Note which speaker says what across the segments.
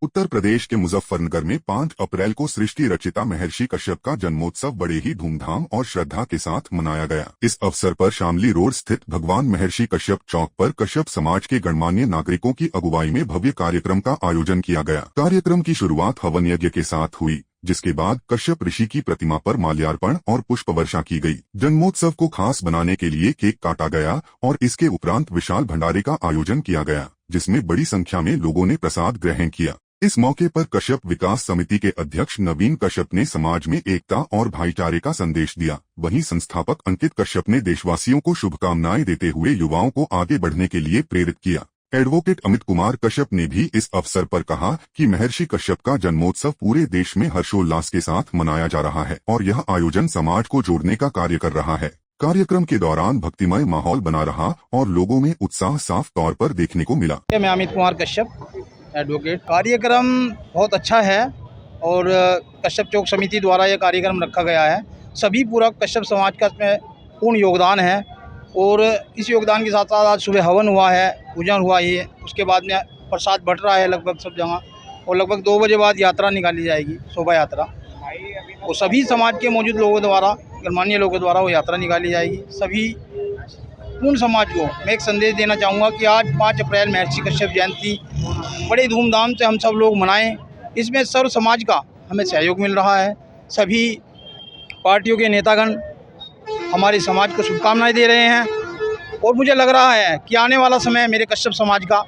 Speaker 1: उत्तर प्रदेश के मुजफ्फरनगर में 5 अप्रैल को सृष्टि रचिता महर्षि कश्यप का जन्मोत्सव बड़े ही धूमधाम और श्रद्धा के साथ मनाया गया। इस अवसर पर शामली रोड स्थित भगवान महर्षि कश्यप चौक पर कश्यप समाज के गणमान्य नागरिकों की अगुवाई में भव्य कार्यक्रम का आयोजन किया गया। कार्यक्रम की शुरुआत हवन यज्ञ के साथ हुई, जिसके बाद कश्यप ऋषि की प्रतिमा पर माल्यार्पण और पुष्प वर्षा की गई। जन्मोत्सव को खास बनाने के लिए केक काटा गया और इसके उपरांत विशाल भंडारे का आयोजन किया गया, जिसमें बड़ी संख्या में लोगों ने प्रसाद ग्रहण किया। इस मौके पर कश्यप विकास समिति के अध्यक्ष नवीन कश्यप ने समाज में एकता और भाईचारे का संदेश दिया। वहीं संस्थापक अंकित कश्यप ने देशवासियों को शुभकामनाएं देते हुए युवाओं को आगे बढ़ने के लिए प्रेरित किया। एडवोकेट अमित कुमार कश्यप ने भी इस अवसर पर कहा कि महर्षि कश्यप का जन्मोत्सव पूरे देश में हर्षोल्लास के साथ मनाया जा रहा है और यह आयोजन समाज को जोड़ने का कार्य कर रहा है। कार्यक्रम के दौरान भक्तिमय माहौल बना रहा और लोगों में उत्साह साफ तौर पर देखने को मिला।
Speaker 2: मैं अमित कुमार कश्यप, एडवोकेट। कार्यक्रम बहुत अच्छा है और कश्यप चौक समिति द्वारा यह कार्यक्रम रखा गया है। सभी पूरा कश्यप समाज का इसमें पूर्ण योगदान है और इस योगदान के साथ साथ आज सुबह हवन हुआ है, पूजन हुआ है, उसके बाद में प्रसाद बंट रहा है लगभग सब जगह और लगभग 2 बजे बाद यात्रा निकाली जाएगी, शोभा यात्रा। और सभी समाज के मौजूद लोगों द्वारा, गणमान्य लोगों द्वारा वो यात्रा निकाली जाएगी। सभी पूर्ण समाज को मैं एक संदेश देना चाहूँगा कि आज 5 अप्रैल महर्षि कश्यप जयंती बड़े धूमधाम से हम सब लोग मनाएं। इसमें सर्व समाज का हमें सहयोग मिल रहा है। सभी पार्टियों के नेतागण हमारे समाज को शुभकामनाएं दे रहे हैं और मुझे लग रहा है कि आने वाला समय मेरे कश्यप समाज का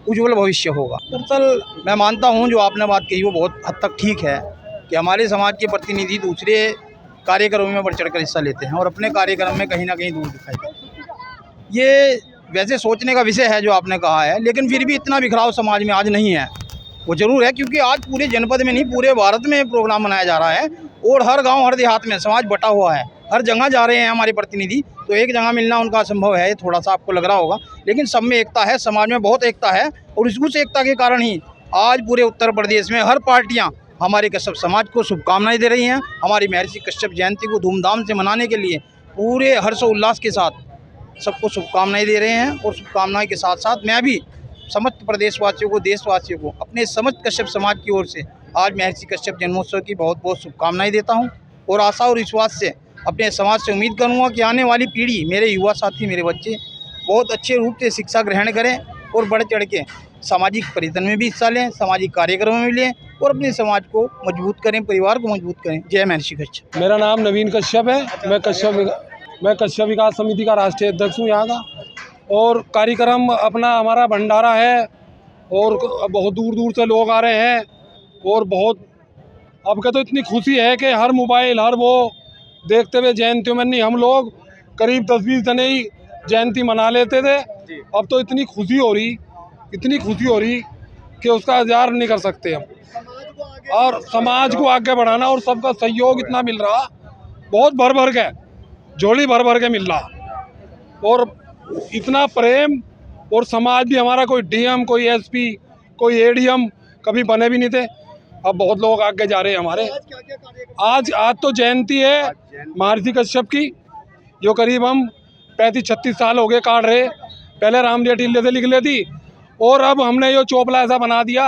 Speaker 2: उज्जवल भविष्य होगा। दरअसल मैं मानता हूं जो आपने बात कही वो बहुत हद तक ठीक है कि हमारे समाज के प्रतिनिधि दूसरे कार्यक्रमों में बढ़ चढ़कर हिस्सा लेते हैं और अपने कार्यक्रम में कहीं ना कहीं दूर दिखाई देते हैं। ये वैसे सोचने का विषय है जो आपने कहा है, लेकिन फिर भी इतना बिखराव समाज में आज नहीं है। वो जरूर है क्योंकि आज पूरे जनपद में नहीं पूरे भारत में प्रोग्राम मनाया जा रहा है और हर गांव हर देहात में समाज बटा हुआ है। हर जगह जा रहे हैं हमारे प्रतिनिधि, तो एक जगह मिलना उनका असंभव है, थोड़ा सा आपको लग रहा होगा, लेकिन सब में एकता है, समाज में बहुत एकता है और उस एकता के कारण ही आज पूरे उत्तर प्रदेश में हर पार्टियाँ हमारे कश्यप समाज को शुभकामनाएं दे रही हैं। हमारी महर्षि कश्यप जयंती को धूमधाम से मनाने के लिए पूरे हर्षोल्लास के साथ सबको शुभकामनाएं दे रहे हैं और शुभकामनाएं के साथ साथ मैं भी समस्त प्रदेशवासियों को, देशवासियों को अपने समस्त कश्यप समाज की ओर से आज महर्षि कश्यप जन्मोत्सव की बहुत बहुत शुभकामनाएं देता हूं और आशा और विश्वास से अपने समाज से उम्मीद करूंगा कि आने वाली पीढ़ी, मेरे युवा साथी, मेरे बच्चे बहुत अच्छे रूप से शिक्षा ग्रहण करें और बढ़ चढ़ के सामाजिक परिवर्तन में भी हिस्सा लें, सामाजिक कार्यक्रमों में लें और अपने समाज को मजबूत करें, परिवार को मजबूत करें। जय महर्षि कश्यप।
Speaker 3: मेरा नाम नवीन कश्यप है। मैं कश्यप विकास समिति का राष्ट्रीय अध्यक्ष हूँ यहाँ का। और कार्यक्रम अपना हमारा भंडारा है और बहुत दूर दूर से लोग आ रहे हैं और बहुत अब का तो इतनी खुशी है कि हर मोबाइल हर वो देखते हुए जयंती में नहीं, हम लोग करीब 10-20 जने ही जयंती मना लेते थे। अब तो इतनी खुशी हो रही कि उसका इज़हार नहीं कर सकते हम। और समाज को आगे बढ़ाना और सबका सहयोग इतना मिल रहा, बहुत भर भर के, झोली भर भर के मिल रहा और इतना प्रेम। और समाज भी हमारा, कोई डीएम, कोई एसपी, कोई एडीएम कभी बने भी नहीं थे, अब बहुत लोग आगे जा रहे हैं हमारे। आज तो जयंती है महर्षि कश्यप की, जो करीब हम 35-36 साल हो गए काट रहे। पहले रामदेव टीले से लिख लेती और अब हमने ये चोपला ऐसा बना दिया,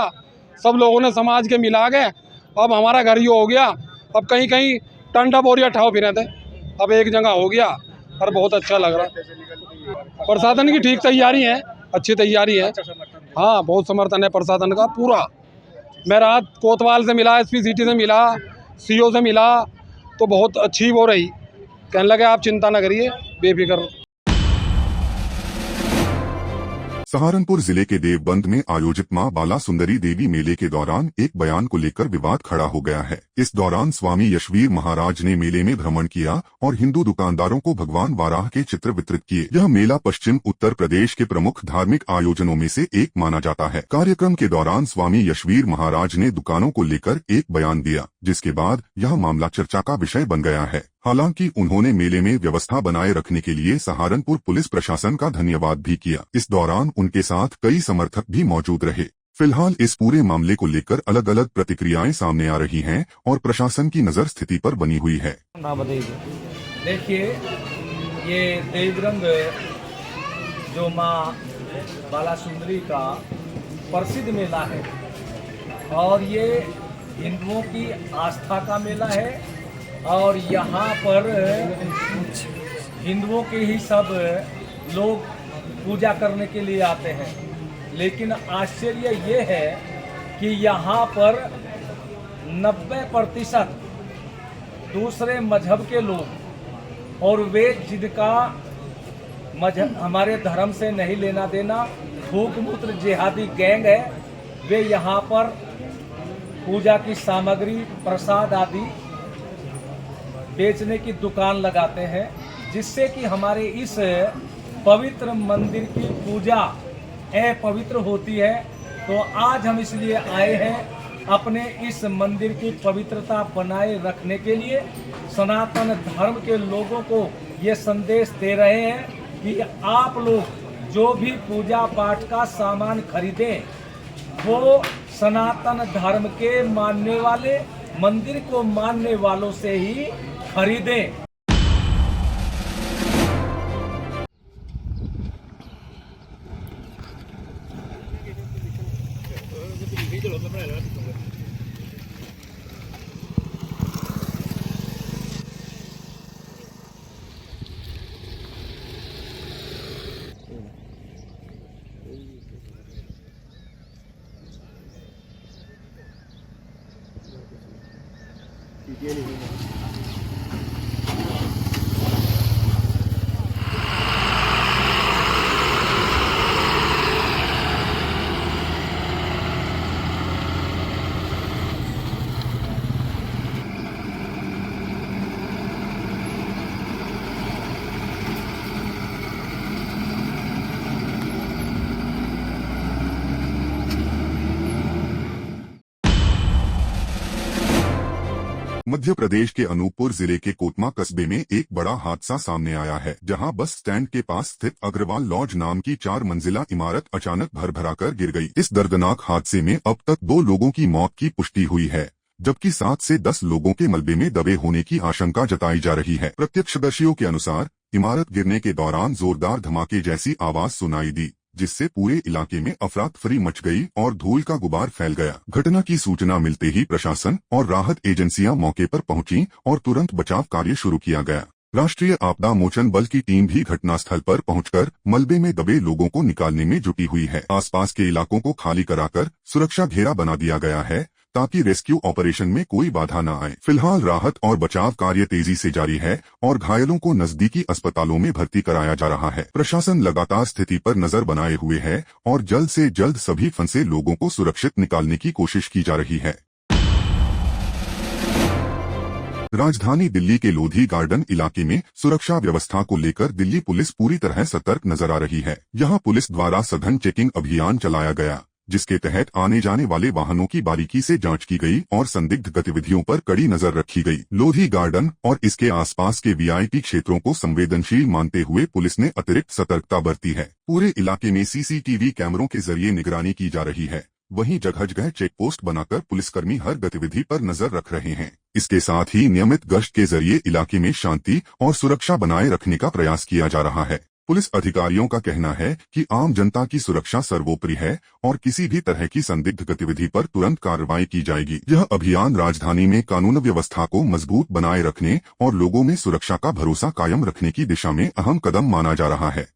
Speaker 3: सब लोगों ने समाज के मिला के अब हमारा घर ही हो गया। अब कहीं कहीं टंडा बोरिया ठाव फिरे थे, अब एक जगह हो गया और बहुत अच्छा लग रहा। प्रशासन की ठीक तैयारी है, अच्छी तैयारी है। हाँ, बहुत समर्थन है प्रशासन का पूरा। मैं रात कोतवाल से मिला, एसपी सिटी से मिला, सीओ से मिला, तो बहुत अच्छी वो रही। कहने लगे आप चिंता न करिए, बेफिक्र।
Speaker 1: सहारनपुर जिले के देवबंद में आयोजित मां बाला सुंदरी देवी मेले के दौरान एक बयान को लेकर विवाद खड़ा हो गया है। इस दौरान स्वामी यशवीर महाराज ने मेले में भ्रमण किया और हिंदू दुकानदारों को भगवान वाराह के चित्र वितरित किए। यह मेला पश्चिम उत्तर प्रदेश के प्रमुख धार्मिक आयोजनों में से एक माना जाता है। कार्यक्रम के दौरान स्वामी यशवीर महाराज ने दुकानों को लेकर एक बयान दिया, जिसके बाद यह मामला चर्चा का विषय बन गया है। हालांकि उन्होंने मेले में व्यवस्था बनाए रखने के लिए सहारनपुर पुलिस प्रशासन का धन्यवाद भी किया। इस दौरान उनके साथ कई समर्थक भी मौजूद रहे। फिलहाल इस पूरे मामले को लेकर अलग अलग प्रतिक्रियाएं सामने आ रही हैं और प्रशासन की नजर स्थिति पर बनी हुई है।
Speaker 4: देखिए, ये देवबंद जो माँ बाला सुंदरी का प्रसिद्ध मेला है, और ये हिंदुओं की आस्था का मेला है और यहाँ पर हिंदुओं के ही सब लोग पूजा करने के लिए आते हैं। लेकिन आश्चर्य ये है कि यहाँ पर 90% दूसरे मजहब के लोग और वे जिनका मजहब हमारे धर्म से नहीं लेना देना, थूक मूत्र जिहादी गैंग है, वे यहाँ पर पूजा की सामग्री, प्रसाद आदि बेचने की दुकान लगाते हैं, जिससे कि हमारे इस पवित्र मंदिर की पूजा अपवित्र होती है। तो आज हम इसलिए आए हैं अपने इस मंदिर की पवित्रता बनाए रखने के लिए। सनातन धर्म के लोगों को ये संदेश दे रहे हैं कि आप लोग जो भी पूजा पाठ का सामान खरीदें वो सनातन धर्म के मानने वाले, मंदिर को मानने वालों से ही खरीदें।
Speaker 1: मध्य प्रदेश के अनूपपुर जिले के कोतमा कस्बे में एक बड़ा हादसा सामने आया है, जहां बस स्टैंड के पास स्थित अग्रवाल लॉज नाम की 4 मंजिला इमारत अचानक भरभराकर गिर गई। इस दर्दनाक हादसे में अब तक 2 लोगों की मौत की पुष्टि हुई है, जबकि 7 से 10 लोगों के मलबे में दबे होने की आशंका जताई जा रही है। प्रत्यक्षदर्शियों के अनुसार इमारत गिरने के दौरान जोरदार धमाके जैसी आवाज सुनाई दी, जिससे पूरे इलाके में अफरा-तफरी मच गई और धूल का गुबार फैल गया। घटना की सूचना मिलते ही प्रशासन और राहत एजेंसियां मौके पर पहुंची और तुरंत बचाव कार्य शुरू किया गया। राष्ट्रीय आपदा मोचन बल की टीम भी घटनास्थल पर पहुंचकर मलबे में दबे लोगों को निकालने में जुटी हुई है। आसपास के इलाकों को खाली कराकर सुरक्षा घेरा बना दिया गया है ताकि रेस्क्यू ऑपरेशन में कोई बाधा न आए। फिलहाल राहत और बचाव कार्य तेजी से जारी है और घायलों को नजदीकी अस्पतालों में भर्ती कराया जा रहा है। प्रशासन लगातार स्थिति पर नजर बनाए हुए है और जल्द से जल्द सभी फंसे लोगों को सुरक्षित निकालने की कोशिश की जा रही है। राजधानी दिल्ली के लोधी गार्डन इलाके में सुरक्षा व्यवस्था को लेकर दिल्ली पुलिस पूरी तरह सतर्क नजर आ रही है। यहां पुलिस द्वारा सघन चेकिंग अभियान चलाया गया, जिसके तहत आने जाने वाले वाहनों की बारीकी से जांच की गई और संदिग्ध गतिविधियों पर कड़ी नजर रखी गई। लोधी गार्डन और इसके आसपास के वीआईपी क्षेत्रों को संवेदनशील मानते हुए पुलिस ने अतिरिक्त सतर्कता बरती है। पूरे इलाके में सीसीटीवी कैमरों के जरिए निगरानी की जा रही है। वहीं जगह जगह चेक पोस्ट बनाकर पुलिसकर्मी हर गतिविधि पर नजर रख रहे हैं। इसके साथ ही नियमित गश्त के जरिए इलाके में शांति और सुरक्षा बनाए रखने का प्रयास किया जा रहा है। पुलिस अधिकारियों का कहना है कि आम जनता की सुरक्षा सर्वोपरि है और किसी भी तरह की संदिग्ध गतिविधि पर तुरंत कार्रवाई की जाएगी। यह अभियान राजधानी में कानून व्यवस्था को मजबूत बनाए रखने और लोगों में सुरक्षा का भरोसा कायम रखने की दिशा में अहम कदम माना जा रहा है।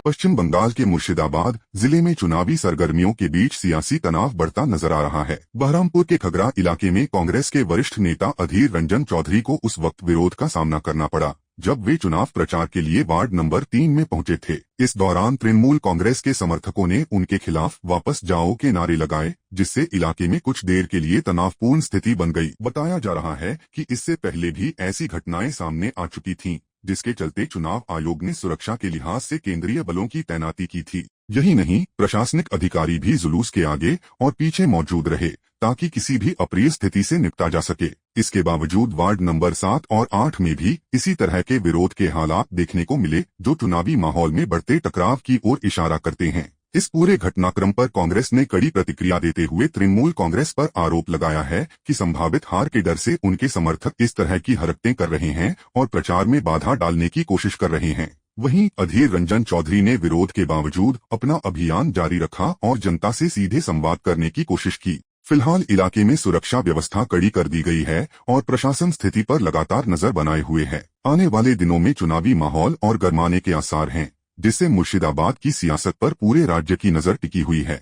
Speaker 1: पश्चिम बंगाल के मुर्शिदाबाद जिले में चुनावी सरगर्मियों के बीच सियासी तनाव बढ़ता नजर आ रहा है। बहरामपुर के खगरा इलाके में कांग्रेस के वरिष्ठ नेता अधीर रंजन चौधरी को उस वक्त विरोध का सामना करना पड़ा जब वे चुनाव प्रचार के लिए वार्ड नंबर 3 में पहुंचे थे। इस दौरान तृणमूल कांग्रेस के समर्थकों ने उनके खिलाफ वापस जाओ के नारे लगाए, जिससे इलाके में कुछ देर के लिए तनावपूर्ण स्थिति बन गई। बताया जा रहा है कि इससे पहले भी ऐसी घटनाएं सामने आ चुकी थीं, जिसके चलते चुनाव आयोग ने सुरक्षा के लिहाज से केंद्रीय बलों की तैनाती की थी। यही नहीं, प्रशासनिक अधिकारी भी जुलूस के आगे और पीछे मौजूद रहे ताकि किसी भी अप्रिय स्थिति से निपटा जा सके। इसके बावजूद वार्ड नंबर 7 और 8 में भी इसी तरह के विरोध के हालात देखने को मिले, जो चुनावी माहौल में बढ़ते टकराव की ओर इशारा करते हैं। इस पूरे घटनाक्रम पर कांग्रेस ने कड़ी प्रतिक्रिया देते हुए तृणमूल कांग्रेस पर आरोप लगाया है कि संभावित हार के डर से उनके समर्थक इस तरह की हरकतें कर रहे हैं और प्रचार में बाधा डालने की कोशिश कर रहे हैं। वहीं अधीर रंजन चौधरी ने विरोध के बावजूद अपना अभियान जारी रखा और जनता से सीधे संवाद करने की कोशिश की। फिलहाल इलाके में सुरक्षा व्यवस्था कड़ी कर दी गई है और प्रशासन स्थिति पर लगातार नजर बनाए हुए है। आने वाले दिनों में चुनावी माहौल और गरमाने के आसार हैं, जिससे मुर्शिदाबाद की सियासत पर पूरे राज्य की नजर टिकी हुई है।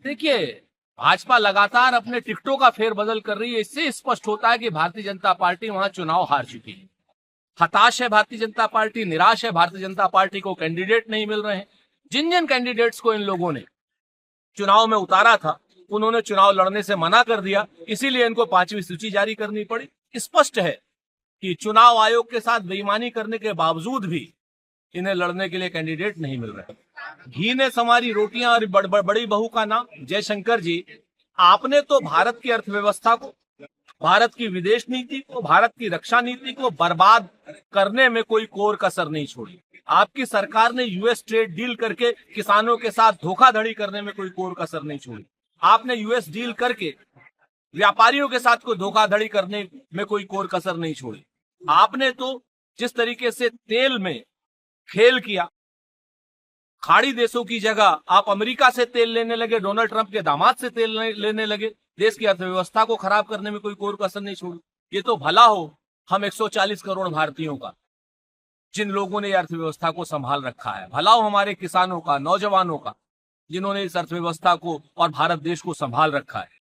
Speaker 5: देखिए, भाजपा लगातार अपने टिकटों का फेरबदल कर रही है। इससे स्पष्ट होता है कि भारतीय जनता पार्टी वहां चुनाव हार चुकी है। हताश है भारतीय जनता पार्टी, निराश है भारतीय जनता पार्टी को कैंडिडेट नहीं मिल रहे हैं। जिन जिन कैंडिडेट्स को इन लोगों ने चुनाव में उतारा था, उन्होंने चुनाव लड़ने से मना कर दिया, इसीलिए इनको 5वीं सूची जारी करनी पड़ी। स्पष्ट है कि चुनाव आयोग के साथ बेईमानी करने के बावजूद भी इन्हें लड़ने के लिए कैंडिडेट नहीं मिल रहे। घी ने हमारी रोटियां और बड़ी बहू का नाम। जयशंकर जी, आपने तो भारत की अर्थव्यवस्था को, भारत की विदेश नीति को, भारत की रक्षा नीति को बर्बाद करने में कोई कोर कसर नहीं छोड़ी। आपकी सरकार ने यूएस ट्रेड डील करके किसानों के साथ धोखाधड़ी करने में कोई कोर कसर नहीं छोड़ी। आपने यूएस डील करके व्यापारियों के साथ कोई धोखाधड़ी करने में कोई कोर कसर नहीं छोड़ी। आपने तो जिस तरीके से तेल में खेल किया, खाड़ी देशों की जगह आप अमेरिका से तेल लेने लगे, डोनाल्ड ट्रंप के दामाद से तेल लेने लगे, देश की अर्थव्यवस्था को खराब करने में कोई कोर कसर नहीं छोड़ी। ये तो भला हो हम 140 करोड़ भारतीयों का, जिन लोगों ने अर्थव्यवस्था को संभाल रखा है। भला हो हमारे किसानों का, नौजवानों का, जिन्होंने इस अर्थव्यवस्था को और भारत देश को संभाल रखा है।